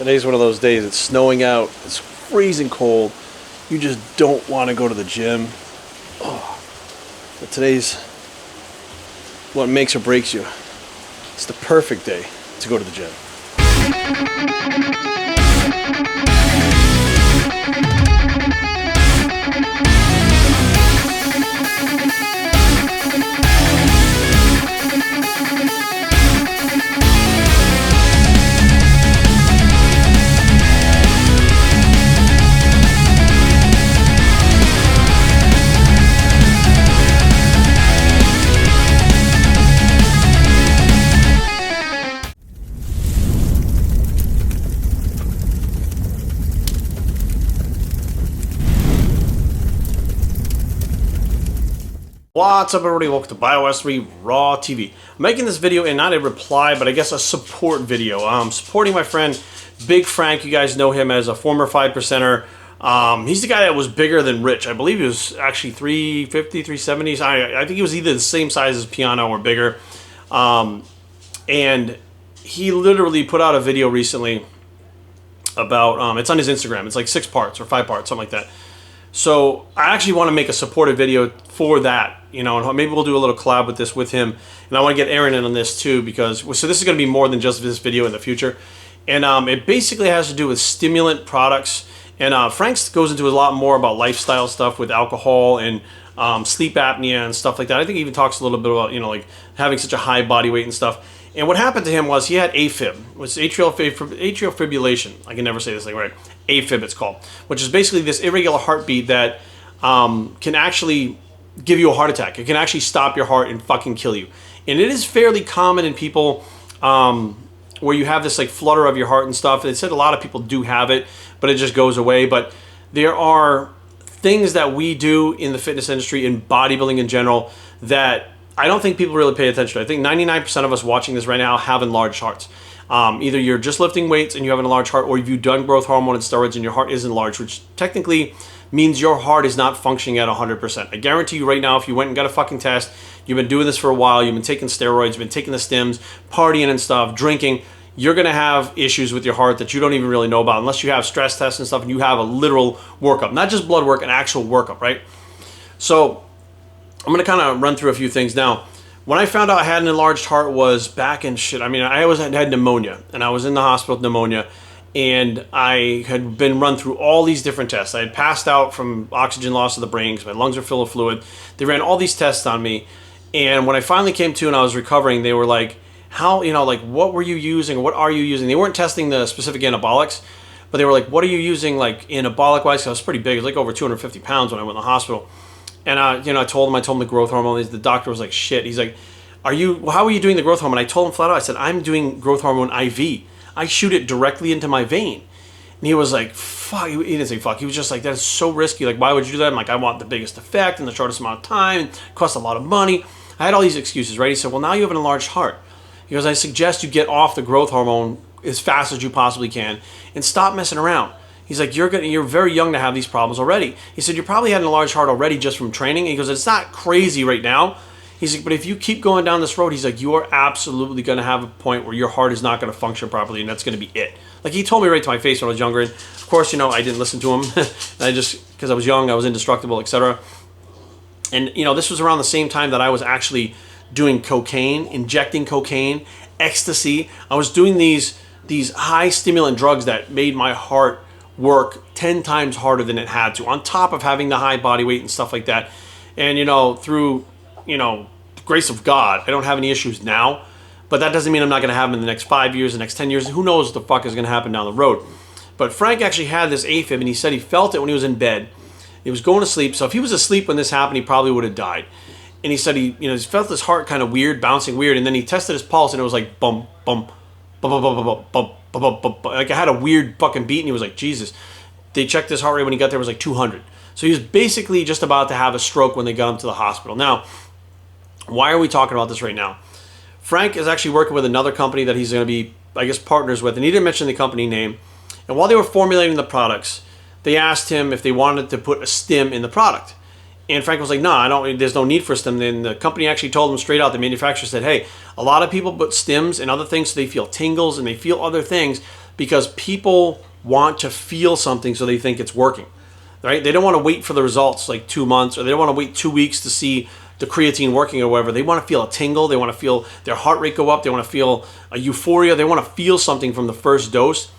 Today's one of those days. It's snowing out. It's freezing cold. You just don't want to go to the gym. Oh. But today's what makes or breaks you. It's the perfect day to go to the gym. What's up, everybody? Welcome to BioS3 Raw TV. I'm making this video and not a reply, but I guess a support video. Supporting my friend Big Frank. You guys know him as a former 5%er. He's the guy that was bigger than Rich. I believe he was actually 350, 370s. I think he was either the same size as Piano or bigger. And he literally put out a video recently about, it's on his Instagram. It's like 6 parts or 5 parts, something like that. So I actually want to make a supportive video for that, you know, and maybe we'll do a little collab with this with him. And I want to get Aaron in on this too, because so this is going to be more than just this video in the future. And it basically has to do with stimulant products. And Frank goes into a lot more about lifestyle stuff with alcohol and sleep apnea and stuff like that. I think he even talks a little bit about, you know, like having such a high body weight and stuff. And what happened to him was he had AFib, which is atrial fibrillation. I can never say this thing right. AFib it's called, which is basically this irregular heartbeat that can actually give you a heart attack. It can actually stop your heart and fucking kill you. And it is fairly common in people where you have this like flutter of your heart and stuff. They said a lot of people do have it, but it just goes away. But there are things that we do in the fitness industry, in bodybuilding in general, that I don't think people really pay attention to. I think 99% of us watching this right now have enlarged hearts. Either you're just lifting weights and you have an enlarged heart, or you've done growth hormone and steroids and your heart is enlarged, which technically means your heart is not functioning at 100%. I guarantee you right now, if you went and got a fucking test, you've been doing this for a while, you've been taking steroids, you've been taking the stims, partying and stuff, drinking, you're going to have issues with your heart that you don't even really know about unless you have stress tests and stuff and you have a literal workup, not just blood work, an actual workup, right? So I'm going to kind of run through a few things now. When I found out I had an enlarged heart was back in shit. I mean, I always had pneumonia, and I was in the hospital with pneumonia, and I had been run through all these different tests. I had passed out from oxygen loss of the brain because my lungs are full of fluid. They ran all these tests on me, and when I finally came to and I was recovering, they were like, how, you know, like, what were you using, or what are you using? They weren't testing the specific anabolics, but they were like, what are you using, like, anabolic-wise? I was pretty big. It was like over 250 pounds when I went to the hospital. And, you know, I told him the growth hormone. The doctor was like, shit. He's like, how are you doing the growth hormone? I told him flat out, I said, I'm doing growth hormone IV. I shoot it directly into my vein. And he was like, fuck. He didn't say fuck. He was just like, that is so risky. Like, why would you do that? I'm like, I want the biggest effect in the shortest amount of time. It costs a lot of money. I had all these excuses, right? He said, well, now you have an enlarged heart. He goes, I suggest you get off the growth hormone as fast as you possibly can and stop messing around. He's like, you're very young to have these problems already. He said, you probably had an enlarged heart already just from training. And he goes, it's not crazy right now. He's like, but if you keep going down this road, he's like, you are absolutely going to have a point where your heart is not going to function properly, and that's going to be it. Like, he told me right to my face when I was younger. And of course, you know, I didn't listen to him. And I just, because I was young, I was indestructible, etc. And, you know, this was around the same time that I was actually doing cocaine, injecting cocaine, ecstasy. I was doing these high stimulant drugs that made my heart work 10 times harder than it had to, on top of having the high body weight and stuff like that. And, you know, through, you know, the grace of God, I don't have any issues now, but that doesn't mean I'm not going to have them in the next 5 years, the next 10 years. Who knows what the fuck is going to happen down the road. But Frank actually had this AFib, and he said he felt it when he was in bed. He was going to sleep. So if he was asleep when this happened, he probably would have died. And he said he felt his heart kind of weird, bouncing weird. And then he tested his pulse, and it was like bump, bump, bump, bump, bump, bump, bump, bump. Like, I had a weird fucking beat, and he was like, Jesus. They checked his heart rate when he got there, it was like 200. So he was basically just about to have a stroke when they got him to the hospital. Now, why are we talking about this right now? Frank is actually working with another company that he's going to be, I guess, partners with, and he didn't mention the company name. And while they were formulating the products, they asked him if they wanted to put a stim in the product. And Frank was like, no, there's no need for a stim. Then the company actually told him straight out, the manufacturer said, hey, a lot of people put stims and other things so they feel tingles and they feel other things because people want to feel something so they think it's working, right? They don't want to wait for the results like 2 months, or they don't want to wait 2 weeks to see the creatine working or whatever. They want to feel a tingle. They want to feel their heart rate go up. They want to feel a euphoria. They want to feel something from the first dose,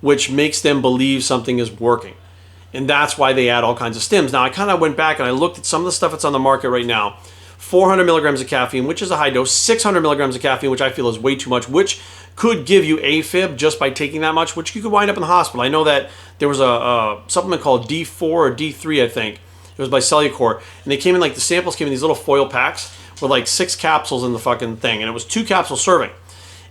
which makes them believe something is working. And that's why they add all kinds of stims. Now, I kind of went back and I looked at some of the stuff that's on the market right now. 400 milligrams of caffeine, which is a high dose. 600 milligrams of caffeine, which I feel is way too much, which could give you AFib just by taking that much, which you could wind up in the hospital. I know that there was a supplement called D4 or D3, I think. It was by Cellucor. And they came in, like, the samples came in these little foil packs with like 6 capsules in the fucking thing. And it was 2 capsules serving.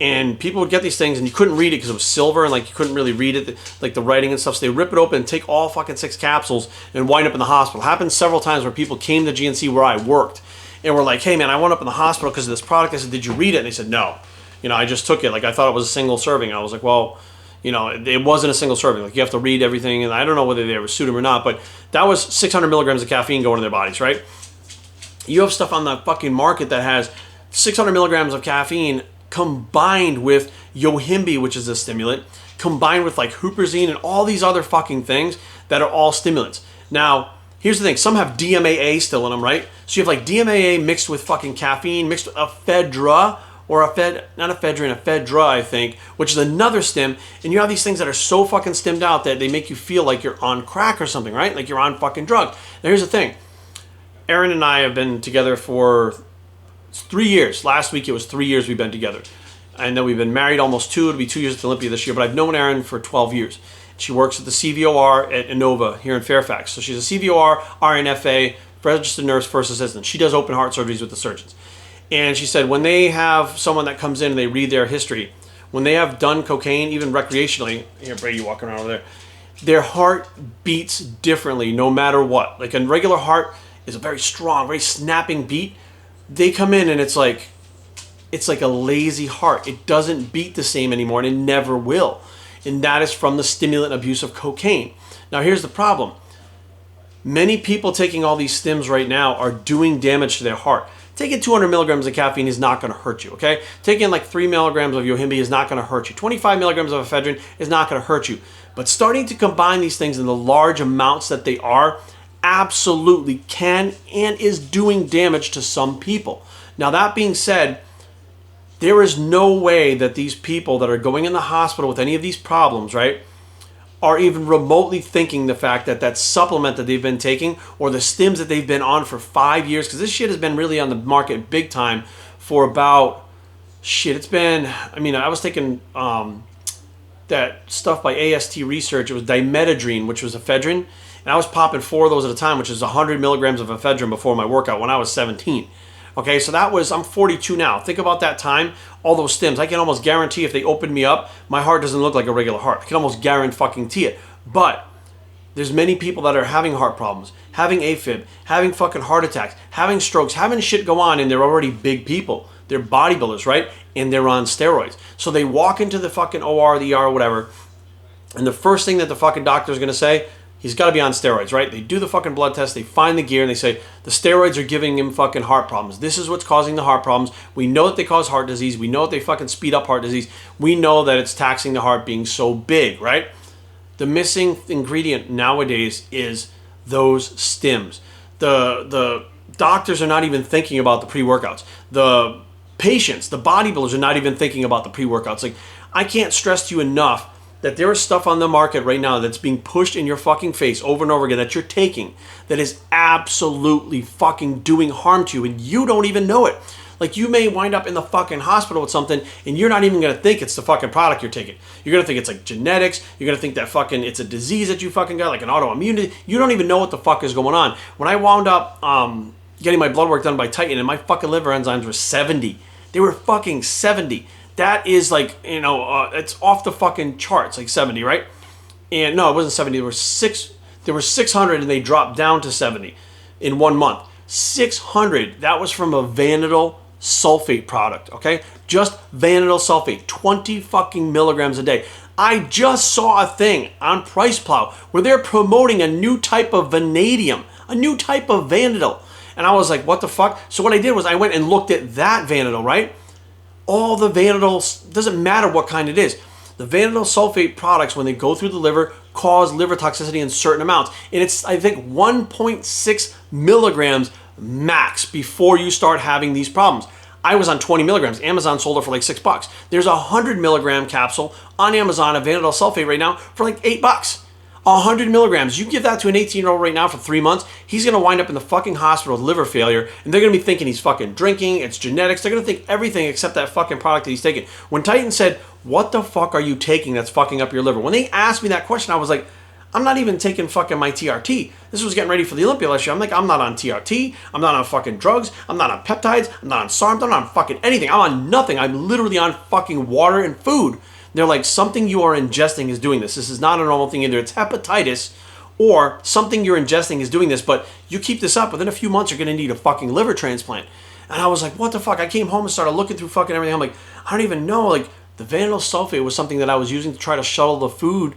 And people would get these things and you couldn't read it because it was silver and like you couldn't really read it, like the writing and stuff. So they rip it open and take all fucking 6 capsules and wind up in the hospital. It happened several times where people came to GNC where I worked and were like, hey man, I wound up in the hospital because of this product. I said, did you read it? And they said, no. You know, I just took it. Like I thought it was a single serving. I was like, well, you know, it wasn't a single serving. Like you have to read everything. And I don't know whether they ever sued them or not, but that was 600 milligrams of caffeine going in their bodies, right? You have stuff on the fucking market that has 600 milligrams of caffeine combined with Yohimbe, which is a stimulant, combined with like huperzine and all these other fucking things that are all stimulants. Now, here's the thing. Some have DMAA still in them, right? So you have like DMAA mixed with fucking caffeine, mixed with ephedra, or not ephedrine, ephedra, I think, which is another stim. And you have these things that are so fucking stimmed out that they make you feel like you're on crack or something, right? Like you're on fucking drugs. Now, here's the thing. Aaron and I have been together for 3 years. Last week it was 3 years we've been together. I know we've been married almost 2. It'll be 2 years at Olympia this year, but I've known Erin for 12 years. She works at the CVOR at Inova here in Fairfax. So she's a CVOR, RNFA, registered nurse, first assistant. She does open heart surgeries with the surgeons. And she said when they have someone that comes in and they read their history, when they have done cocaine, even recreationally, here Brady walking around over there, their heart beats differently no matter what. Like a regular heart is a very strong, very snapping beat. They come in and it's like a lazy heart. It doesn't beat the same anymore, and it never will. And that is from the stimulant abuse of cocaine. Now here's the problem. Many people taking all these stims right now are doing damage to their heart. Taking 200 milligrams of caffeine is not going to hurt you, okay? Taking like 3 milligrams of Yohimbe is not going to hurt you. 25 milligrams of ephedrine is not going to hurt you. But starting to combine these things in the large amounts that they are absolutely can and is doing damage to some people. Now that being said, there is no way that these people that are going in the hospital with any of these problems, right, are even remotely thinking the fact that that supplement that they've been taking or the stims that they've been on for 5 years, because this shit has been really on the market big time for about, it's been, I mean, I was taking that stuff by AST Research. It was dimetadrine, which was ephedrine, and I was popping 4 of those at a time, which is 100 milligrams of ephedrine before my workout when I was 17. Okay, so that was, I'm 42 now. Think about that time, all those stims. I can almost guarantee if they opened me up, my heart doesn't look like a regular heart. I can almost guarantee it. But there's many people that are having heart problems, having AFib, having fucking heart attacks, having strokes, having shit go on, and they're already big people. They're bodybuilders, right? And they're on steroids. So they walk into the fucking OR, the ER, or whatever, and the first thing that the fucking doctor is going to say, he's got to be on steroids, right? They do the fucking blood test, they find the gear, and they say, the steroids are giving him fucking heart problems. This is what's causing the heart problems. We know that they cause heart disease. We know that they fucking speed up heart disease. We know that it's taxing the heart being so big, right? The missing ingredient nowadays is those stims. The doctors are not even thinking about the pre-workouts. The patients, the bodybuilders are not even thinking about the pre-workouts. Like, I can't stress to you enough that there is stuff on the market right now that's being pushed in your fucking face over and over again that you're taking that is absolutely fucking doing harm to you and you don't even know it. Like you may wind up in the fucking hospital with something and you're not even going to think it's the fucking product you're taking. You're going to think it's like genetics. You're going to think that fucking it's a disease that you fucking got, like an autoimmunity. You don't even know what the fuck is going on. When I wound up getting my blood work done by Titan and my fucking liver enzymes were 70. They were fucking 70. That is like, you know, it's off the fucking charts, like 70, right? And no, it wasn't 70. There were 600 and they dropped down to 70 in 1 month. 600, that was from a vanadyl sulfate product, okay? Just vanadyl sulfate, 20 fucking milligrams a day. I just saw a thing on Price Plow where they're promoting a new type of vanadium, a new type of vanadyl. And I was like, what the fuck? So what I did was I went and looked at that vanadyl, right? All the vanadyls, doesn't matter what kind it is. the vanadin sulfate products, when they go through the liver, cause liver toxicity in certain amounts. And it's, I think, 1.6 milligrams max before you start having these problems. I was on 20 milligrams. Amazon sold it for like $6. There's a 100 milligram capsule on Amazon of vanadin sulfate right now for like $8. 100 milligrams. You give that to an 18-year-old right now for 3 months, he's going to wind up in the fucking hospital with liver failure, and they're going to be thinking he's fucking drinking, it's genetics. They're going to think everything except that fucking product that he's taking. When Titan said, what the fuck are you taking that's fucking up your liver? When they asked me that question, I was like, I'm not even taking fucking my TRT. This was getting ready for the Olympia last year. I'm like, I'm not on TRT. I'm not on fucking drugs. I'm not on peptides. I'm not on SARMs. I'm not on fucking anything. I'm on nothing. I'm literally on fucking water and food. They're like, something you are ingesting is doing this. This is not a normal thing either. It's hepatitis or something you're ingesting is doing this, but you keep this up, within a few months, you're going to need a fucking liver transplant. And I was like, what the fuck? I came home and started looking through fucking everything. I'm like, I don't even know. Like, the vanadin sulfate was something that I was using to try to shuttle the food,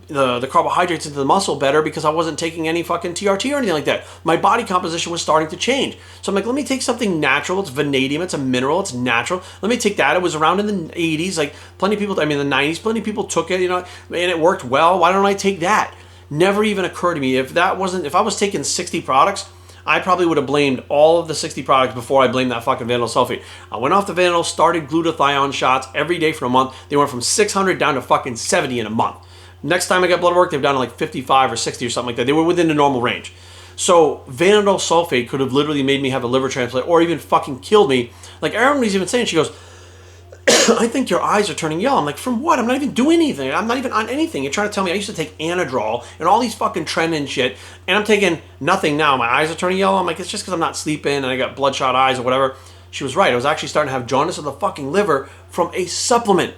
the carbohydrates into the muscle better, because I wasn't taking any fucking TRT or anything like that. My body composition was starting to change. So I'm like, let me take something natural. It's vanadium. It's a mineral. It's natural. Let me take that. It was around in the 80s. Like, plenty of people, I mean, the 90s, plenty of people took it, you know, and it worked well. Why don't I take that? Never even occurred to me. If I was taking 60 products, I probably would have blamed all of the 60 products before I blamed that fucking vanadin sulfate. I went off the vanadin, started glutathione shots every day for a month. They went from 600 down to fucking 70 in a month. Next time I got blood work, they've down to like 55 or 60 or something like that. They were within the normal range. So vanadin sulfate could have literally made me have a liver transplant or even fucking killed me. Like Erin was even saying, she goes, I think your eyes are turning yellow. I'm like, from what? I'm not even doing anything. I'm not even on anything. You're trying to tell me I used to take Anadrol and all these fucking Tren and shit, and I'm taking nothing now. My eyes are turning yellow. I'm like, it's just because I'm not sleeping and I got bloodshot eyes or whatever. She was right. I was actually starting to have jaundice of the fucking liver from a supplement.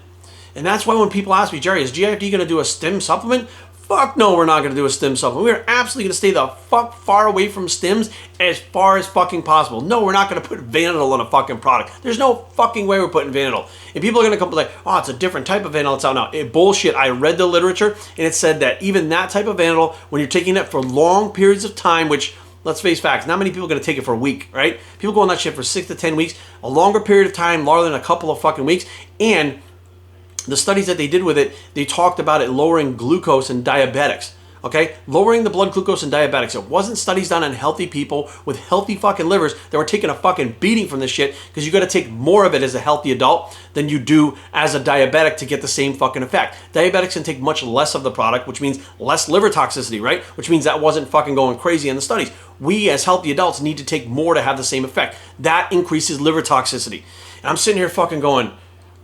And that's why when people ask me, Jerry, is GIFD going to do a stim supplement? Fuck no, we're not going to do a stim supplement. We're absolutely going to stay the fuck far away from stims as far as fucking possible. No, we're not going to put Vanadil in a fucking product. There's no fucking way we're putting Vanadil. And people are going to come like, oh, it's a different type of Vanadil that's out now. Bullshit. I read the literature and it said that even that type of Vanadil, when you're taking it for long periods of time, which, let's face facts, not many people are going to take it for a week, right? People go on that shit for 6 to 10 weeks, a longer period of time, longer than a couple of fucking weeks, and the studies that they did with it, they talked about it lowering glucose in diabetics, okay? Lowering the blood glucose in diabetics. It wasn't studies done on healthy people with healthy fucking livers that were taking a fucking beating from this shit, because you got to take more of it as a healthy adult than you do as a diabetic to get the same fucking effect. Diabetics can take much less of the product, which means less liver toxicity, right? Which means that wasn't fucking going crazy in the studies. We as healthy adults need to take more to have the same effect. That increases liver toxicity. And I'm sitting here fucking going,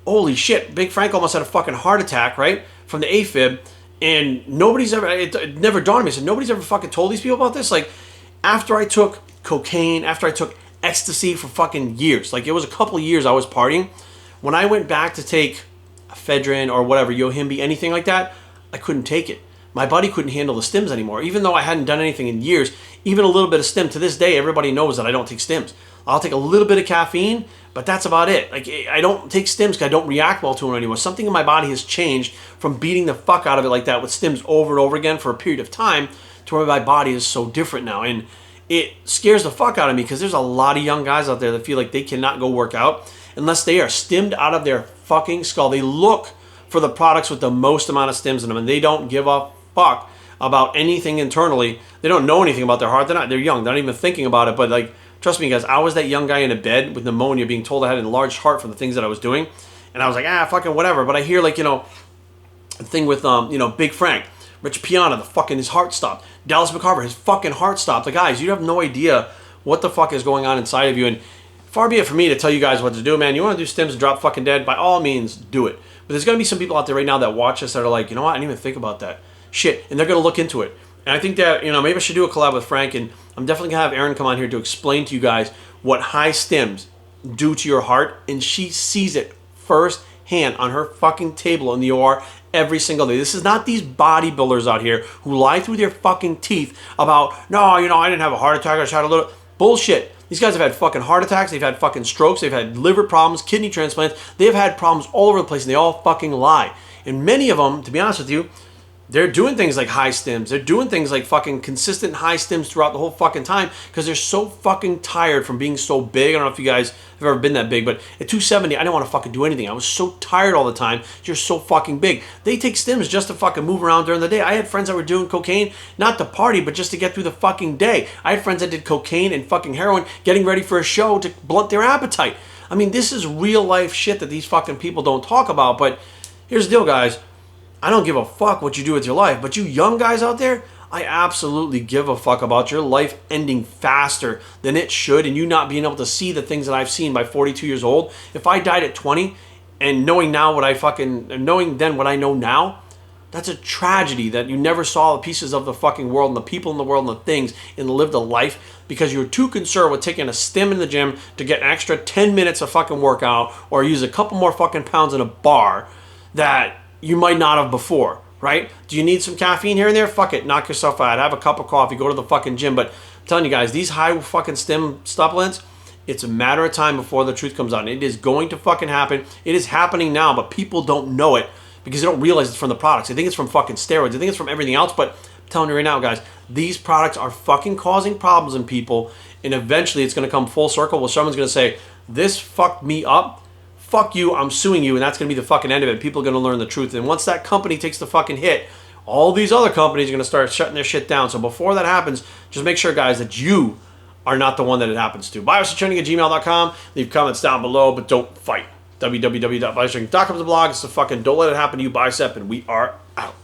holy shit, Big Frank almost had a fucking heart attack, right? From the AFib. And nobody's ever, it never dawned on me. So nobody's ever fucking told these people about this. Like, after I took cocaine, after I took ecstasy for fucking years, like it was a couple of years I was partying. When I went back to take ephedrine or whatever, Yohimbe, anything like that, I couldn't take it. My body couldn't handle the stims anymore. Even though I hadn't done anything in years, even a little bit of stim, to this day, everybody knows that I don't take stims. I'll take a little bit of caffeine, but that's about it. Like, I don't take stims because I don't react well to them anymore. Something in my body has changed from beating the fuck out of it like that with stims over and over again for a period of time to where my body is so different now. And it scares the fuck out of me because there's a lot of young guys out there that feel like they cannot go work out unless they are stimmed out of their fucking skull. They look for the products with the most amount of stims in them, and they don't give a fuck about anything internally. They don't know anything about their heart. They're young. They're not even thinking about it. But like, trust me, guys, I was that young guy in a bed with pneumonia being told I had an enlarged heart from the things that I was doing. And I was like, fucking whatever. But I hear, like, you know, the thing with, Big Frank, Rich Piana, his heart stopped. Dallas McCarver, his fucking heart stopped. Like, guys, you have no idea what the fuck is going on inside of you. And far be it for me to tell you guys what to do, man. You want to do stims and drop fucking dead? By all means, do it. But there's going to be some people out there right now that watch us that are like, you know what? I didn't even think about that. Shit. And they're going to look into it. And I think that, maybe I should do a collab with Frank, and I'm definitely going to have Erin come on here to explain to you guys what high stims do to your heart, and she sees it firsthand on her fucking table in the OR every single day. This is not these bodybuilders out here who lie through their fucking teeth about, no, I didn't have a heart attack, I shot a little. Bullshit. These guys have had fucking heart attacks, they've had fucking strokes, they've had liver problems, kidney transplants, they've had problems all over the place, and they all fucking lie. And many of them, to be honest with you, They're doing things like high stims. They're doing things like fucking consistent high stims throughout the whole fucking time because they're so fucking tired from being so big. I don't know if you guys have ever been that big, but at 270, I didn't want to fucking do anything. I was so tired all the time. You're so fucking big. They take stims just to fucking move around during the day. I had friends that were doing cocaine, not to party, but just to get through the fucking day. I had friends that did cocaine and fucking heroin getting ready for a show to blunt their appetite. I mean, this is real life shit that these fucking people don't talk about, but here's the deal, guys. I don't give a fuck what you do with your life, but you young guys out there, I absolutely give a fuck about your life ending faster than it should and you not being able to see the things that I've seen by 42 years old. If I died at 20 and knowing then what I know now, that's a tragedy that you never saw the pieces of the fucking world and the people in the world and the things and lived a life because you were too concerned with taking a stim in the gym to get an extra 10 minutes of fucking workout or use a couple more fucking pounds in a bar that you might not have before, right? Do you need some caffeine here and there? Fuck it, knock yourself out. Have a cup of coffee, go to the fucking gym. But I'm telling you guys, these high fucking stim supplements, it's a matter of time before the truth comes out. It is going to fucking happen. It is happening now, but people don't know it because they don't realize it's from the products. They think it's from fucking steroids. They think it's from everything else, but I'm telling you right now, guys, these products are fucking causing problems in people, and eventually it's going to come full circle where someone's going to say, this fucked me up. Fuck you, I'm suing you, and that's going to be the fucking end of it. People are going to learn the truth. And once that company takes the fucking hit, all these other companies are going to start shutting their shit down. So before that happens, just make sure, guys, that you are not the one that it happens to. BioStraining@gmail.com. Leave comments down below, but don't fight. www.biostraining.com is the blog. It's the fucking don't let it happen to you, bicep, and we are out.